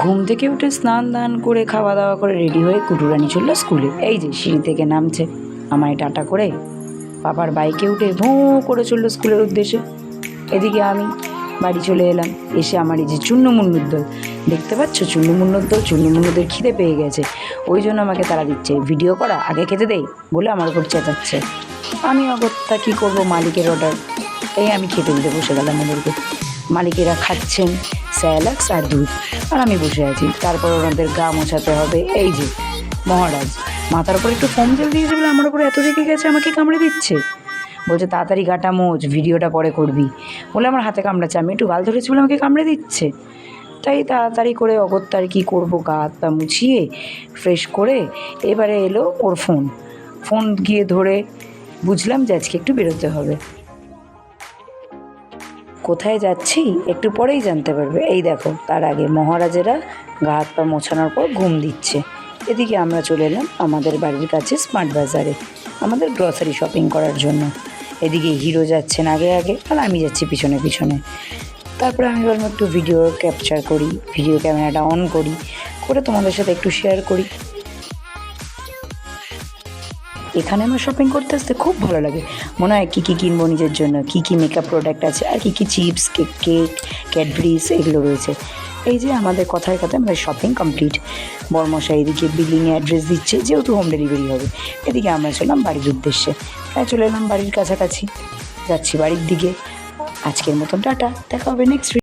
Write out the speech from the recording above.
ঘুম থেকে উঠে স্নান দান করে খাওয়া দাওয়া করে রেডি হয়ে কুটুরানি চললো স্কুলে। এই যে সিঁড়ি থেকে নামছে, আমায় টাটা করে পাপার বাইকে উঠে ভোঁ করে চললো স্কুলের উদ্দেশ্যে। এদিকে আমি বাড়ি চলে এলাম। এসে আমার এই যে চুন্নমুন্নুর দল, দেখতে পাচ্ছ চুন্নমুন্নুর দল, চুন্নমুন্নুদের খিদে পেয়ে গেছে, ওই জন্য আমাকে তারা দিচ্ছে ভিডিও করা, আগে খেতে দেই বলে আমার উপর চেঁচাচ্ছে। আমি অগত্যা কী করবো, মালিকের অর্ডার, এই আমি খেতে দিতে বসে গেলাম ওদেরকে। মালিকেরা খাচ্ছেন স্যালাক্স আর দুধ, আর আমি বসে আছি। তারপর ওনাদের গা মোছাতে হবে। এই যে মহারাজ মাথার উপর একটু ফোম জল দিয়েছে বলে আমার উপর এত রেগে গেছে, আমাকে কামড়ে দিচ্ছে, বলছে তাড়াতাড়ি গাটা মোচ, ভিডিওটা পরে করবি বলে আমার হাতে কামড়াচ্ছে। আমি একটু গাল ধরেছি বলে আমাকে কামড়ে দিচ্ছে। তাই তাড়াতাড়ি করে অগত্যা আর কী করবো, গা হাত পা মুছিয়ে ফ্রেশ করে এবারে এলো ওর ফোন গিয়ে ধরে বুঝলাম যে আজকে একটু বেরোতে হবে। কোথায় যাচ্ছি একটু পরেই জানতে পারবে। এই দেখো, তার আগে মহারাজেরা গা হাত পা মোছানোর পর ঘুম দিচ্ছে। এদিকে আমরা চলে এলাম আমাদের বাড়ির কাছে স্মার্ট বাজারে আমাদের গ্রসারি শপিং করার জন্য। এদিকে হিরো যাচ্ছেন আগে আগে, আর আমি যাচ্ছি পিছনে পিছনে। তারপরে আমি বললাম একটু ভিডিও ক্যাপচার করি, ভিডিও ক্যামেরাটা অন করি, করে তোমাদের সাথে একটু শেয়ার করি। এখানে আমার শপিং করতে আসতে খুব ভালো লাগে, মনে হয় কী কী কিনবো নিজের জন্য, কী কী মেকআপ প্রোডাক্ট আছে, আর কী কী চিপস, কেক, ক্যাডবেরিজ এগুলো রয়েছে। এই যে আমাদের কথায় কথায় আমাদের শপিং কমপ্লিট। বরমশাই এদিকে বিলিংয়ে অ্যাড্রেস দিচ্ছে, যেহেতু হোম ডেলিভারি হবে। এদিকে আমরা চললাম বাড়ির উদ্দেশ্যে। তাই চলে এলাম বাড়ির কাছাকাছি, যাচ্ছি বাড়ির দিকে। আজকের মতন টাটা, দেখা হবে নেক্সট।